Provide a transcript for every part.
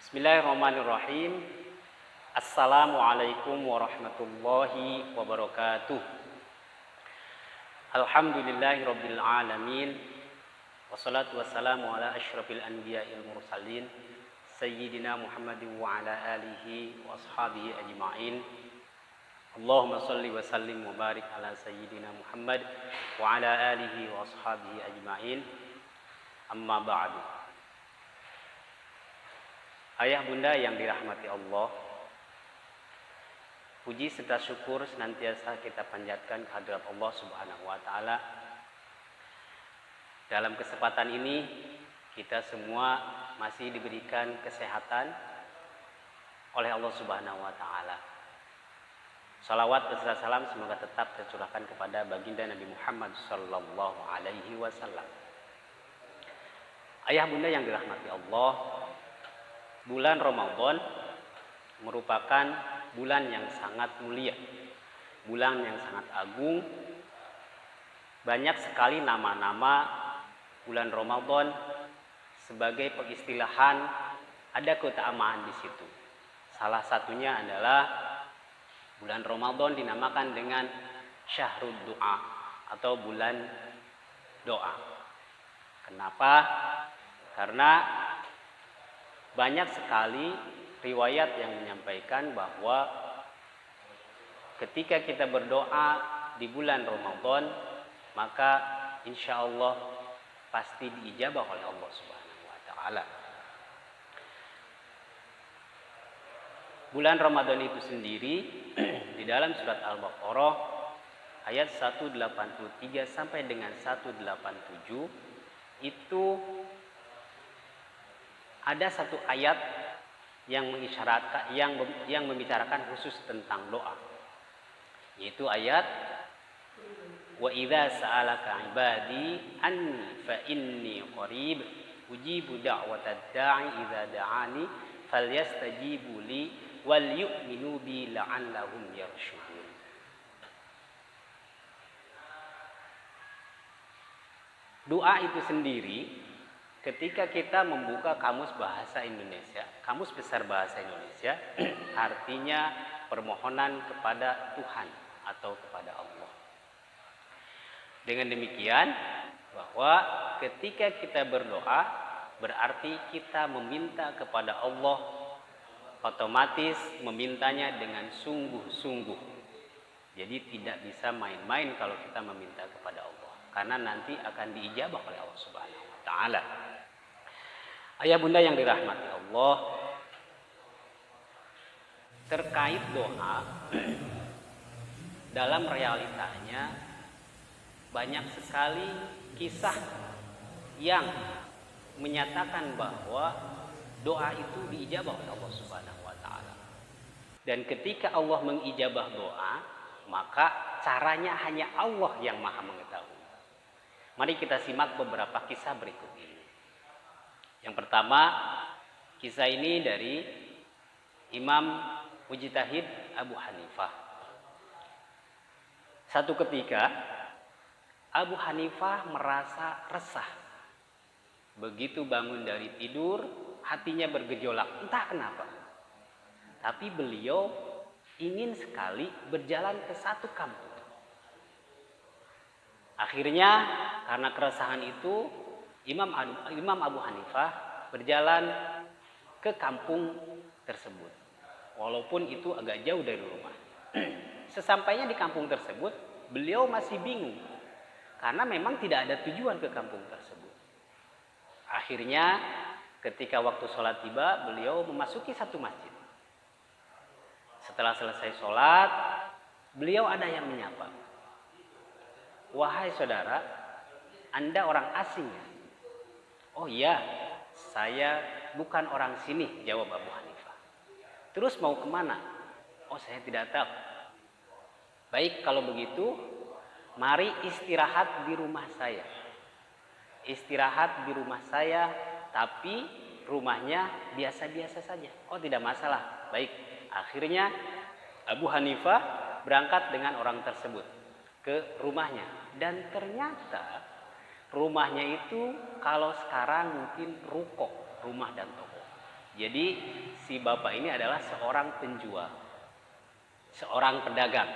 Bismillahirrahmanirrahim. Assalamualaikum warahmatullahi wabarakatuh. Alhamdulillahirabbil alamin. Wassalatu wassalamu ala asyrafil anbiya'il mursalin sayyidina Muhammadin wa ala alihi wa ashabihi ajma'in. Allahumma salli wa sallim wa barik ala sayyidina Muhammad wa ala alihi wa ashabihi ajma'in. Amma ba'du. Ayah bunda yang dirahmati Allah, puji serta syukur senantiasa kita panjatkan kehadirat Allah Subhanahu wa taala. Dalam kesempatan ini kita semua masih diberikan kesehatan oleh Allah Subhanahu wa taala. Salawat beserta salam semoga tetap tercurahkan kepada baginda Nabi Muhammad sallallahu alaihi wasallam. Ayah bunda yang dirahmati Allah, bulan Ramadan merupakan bulan yang sangat mulia, bulan yang sangat agung. Banyak sekali nama-nama bulan Ramadan sebagai pengistilahan, ada keutamaan di situ. Salah satunya adalah bulan Ramadan dinamakan dengan Syahrul Du'a atau bulan doa. Kenapa? Karena banyak sekali riwayat yang menyampaikan bahwa ketika kita berdoa di bulan Ramadan, maka insya Allah pasti diijabah oleh Allah Subhanahu wa taala. Bulan Ramadan itu sendiri di dalam surat Al-Baqarah ayat 183 sampai dengan 187 itu ada satu ayat yang mengisyaratkan yang membicarakan khusus tentang doa, yaitu ayat wa idza sa'alaka ibadi anni fa inni qarib ujibu da'watad da'i idza da'ani falyastajibu li wal yu'minu bi la'allahum yarshudun. Doa itu sendiri, ketika kita membuka kamus bahasa Indonesia, kamus besar bahasa Indonesia, artinya permohonan kepada Tuhan atau kepada Allah. Dengan demikian, bahwa ketika kita berdoa, berarti kita meminta kepada Allah, otomatis memintanya dengan sungguh-sungguh. Jadi tidak bisa main-main kalau kita meminta kepada Allah, karena nanti akan diijabah oleh Allah Subhanahu wa taala. Ayah bunda yang dirahmati Allah, terkait doa, dalam realitanya banyak sekali kisah yang menyatakan bahwa doa itu diijabah oleh Allah Subhanahu wa taala. Dan ketika Allah mengijabah doa, maka caranya hanya Allah yang Maha mengetahui. Mari kita simak beberapa kisah berikut ini. Yang pertama, kisah ini dari Imam Mujtahid Abu Hanifah. Satu ketika Abu Hanifah merasa resah. Begitu bangun dari tidur, hatinya bergejolak, entah kenapa. Tapi beliau ingin sekali berjalan ke satu kampung. Akhirnya karena keresahan itu, Imam Abu Hanifah berjalan ke kampung tersebut. Walaupun itu agak jauh dari rumah. Sesampainya di kampung tersebut, beliau masih bingung. Karena memang tidak ada tujuan ke kampung tersebut. Akhirnya ketika waktu sholat tiba, beliau memasuki satu masjid. Setelah selesai sholat, beliau ada yang menyapa. Wahai saudara, Anda orang asing ya? Oh iya, saya bukan orang sini, jawab Abu Hanifah. Terus mau kemana? Oh saya tidak tahu. Baik kalau begitu, mari istirahat di rumah saya. Istirahat di rumah saya, tapi rumahnya biasa-biasa saja. Oh tidak masalah. Baik, akhirnya Abu Hanifah berangkat dengan orang tersebut ke rumahnya. Dan ternyata rumahnya itu kalau sekarang mungkin ruko, rumah dan toko. Jadi si bapak ini adalah seorang penjual, seorang pedagang.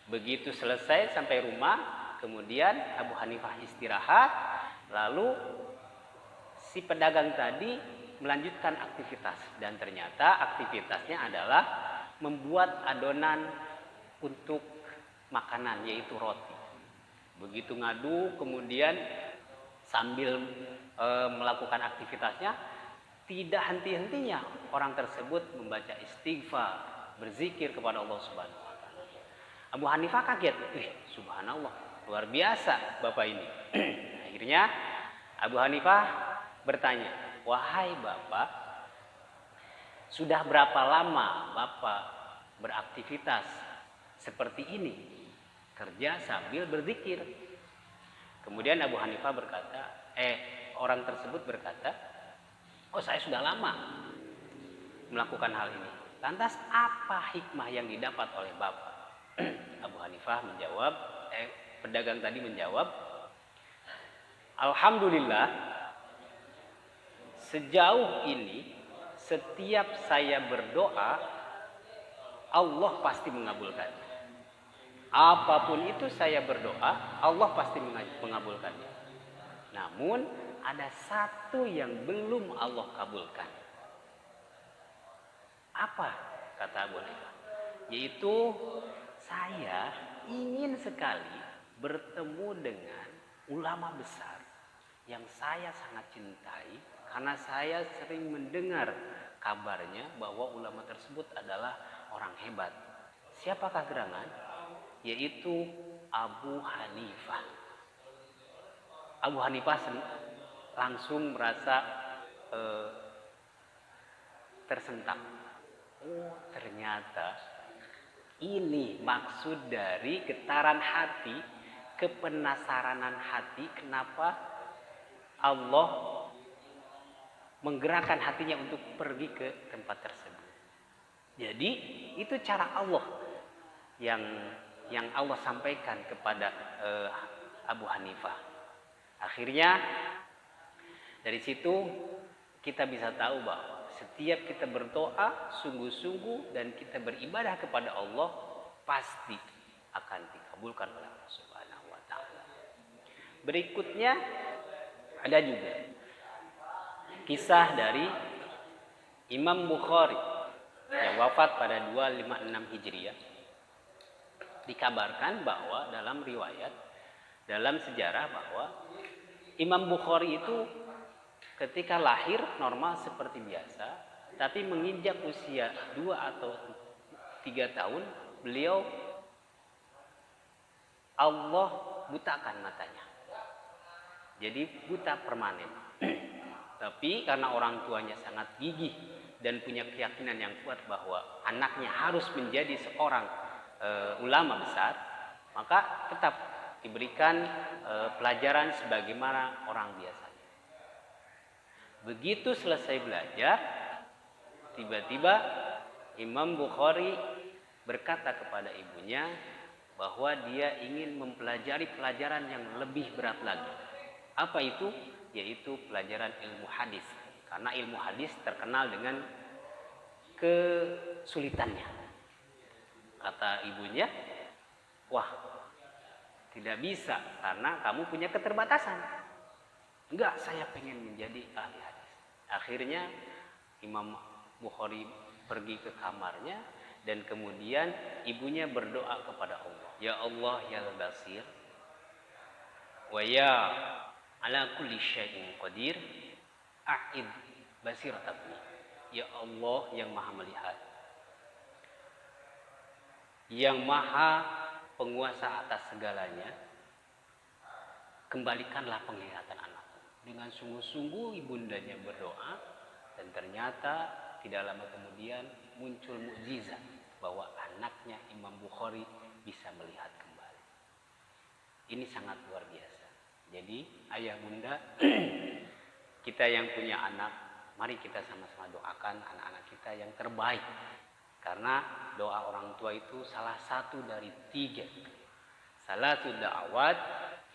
Begitu selesai sampai rumah, kemudian Abu Hanifah istirahat, lalu si pedagang tadi melanjutkan aktivitas, dan ternyata aktivitasnya adalah membuat adonan untuk makanan, yaitu roti. Begitu ngadu, kemudian sambil melakukan aktivitasnya, tidak henti-hentinya orang tersebut membaca istighfar, berzikir kepada Allah Subhanahu wa taala. Abu Hanifah kaget, subhanallah, luar biasa bapak ini. Akhirnya Abu Hanifah bertanya, wahai bapak, sudah berapa lama bapak beraktivitas seperti ini, kerja sambil berzikir? Kemudian Abu Hanifah berkata, orang tersebut berkata, oh saya sudah lama melakukan hal ini. Lantas apa hikmah yang didapat oleh bapak? Abu Hanifah menjawab, pedagang tadi menjawab, alhamdulillah, sejauh ini setiap saya berdoa, Allah pasti mengabulkannya. Apapun itu saya berdoa, Allah pasti mengabulkannya. Namun ada satu yang belum Allah kabulkan. Apa? Kata Abu Hanifah. Yaitu saya ingin sekali bertemu dengan ulama besar yang saya sangat cintai, karena saya sering mendengar kabarnya bahwa ulama tersebut adalah orang hebat. Siapakah gerangan? Yaitu Abu Hanifah. Abu Hanifah langsung merasa tersentak. Oh, ternyata ini maksud dari getaran hati, kepenasaranan hati, kenapa Allah menggerakkan hatinya untuk pergi ke tempat tersebut. Jadi itu cara Allah yang Allah sampaikan kepada Abu Hanifah. Akhirnya dari situ kita bisa tahu bahwa setiap kita berdoa sungguh-sungguh dan kita beribadah kepada Allah, pasti akan dikabulkan oleh Allah Subhanahu wa taala. Berikutnya ada juga kisah dari Imam Bukhari yang wafat pada 256 Hijriah. Dikabarkan bahwa dalam riwayat, dalam sejarah, bahwa Imam Bukhari itu ketika lahir normal seperti biasa, tapi menginjak usia 2 atau 3 tahun, beliau Allah butakan matanya. Jadi buta permanen. Tapi karena orang tuanya sangat gigih dan punya keyakinan yang kuat bahwa anaknya harus menjadi seorang ulama besar, maka tetap diberikan pelajaran sebagaimana orang biasanya. Begitu selesai belajar, tiba-tiba Imam Bukhari berkata kepada ibunya bahwa dia ingin mempelajari pelajaran yang lebih berat lagi. Apa itu? Yaitu pelajaran ilmu hadis. Karena ilmu hadis terkenal dengan kesulitannya. Kata ibunya, wah, tidak bisa karena kamu punya keterbatasan. Enggak, saya pengen menjadi ahli hadis. Akhirnya Imam Bukhari pergi ke kamarnya dan kemudian ibunya berdoa kepada Allah. Ya Allah ya Basir, wa ya ala kulli syai'in qadir, a'id basiratabni. Ya Allah yang maha melihat, yang maha penguasa atas segalanya, kembalikanlah penglihatan anakku. Dengan sungguh-sungguh ibundanya berdoa, dan ternyata tidak lama kemudian muncul mukjizat bahwa anaknya Imam Bukhari bisa melihat kembali. Ini sangat luar biasa. Jadi ayah bunda, kita yang punya anak, mari kita sama-sama doakan anak-anak kita yang terbaik. Karena doa orang tua itu salah satu dari 3. Salah satu da'awat,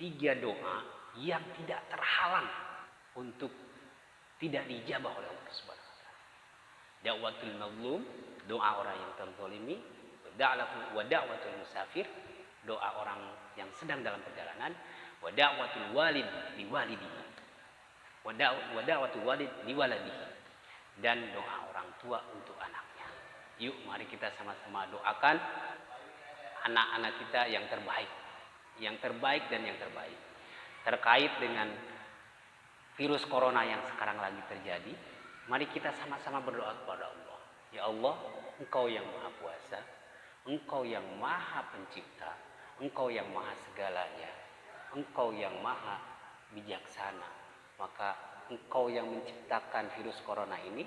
3 doa yang tidak terhalang untuk tidak dijabah oleh Allah Subhanahu wa taala. Da'watul mazlum, doa orang yang terzalimi, wa da'watul musafir, doa orang yang sedang dalam perjalanan, wa da'watul walid liwalidihi, wa da'watul walid liwaladihi, dan doa orang tua untuk anaknya. Yuk mari kita sama-sama doakan anak-anak kita yang terbaik dan yang terbaik. Terkait dengan virus corona yang sekarang lagi terjadi, mari kita sama-sama berdoa kepada Allah. Ya Allah, Engkau yang Maha Kuasa, Engkau yang Maha Pencipta, Engkau yang Maha segalanya, Engkau yang Maha bijaksana. Maka Engkau yang menciptakan virus corona ini,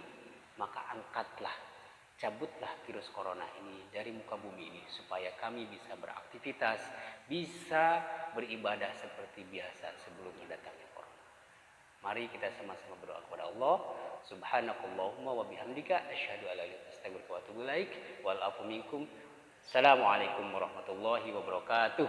maka angkatlah, cabutlah virus corona ini dari muka bumi ini, supaya kami bisa beraktivitas, bisa beribadah seperti biasa sebelum datangnya corona. Mari kita sama-sama berdoa kepada Allah. Subhanakallahumma wa bihamdika asyhadu an la ilaha illa anta astaghfiruka wa atubu ilaik. Wal afu minkum. Assalamualaikum warahmatullahi wabarakatuh.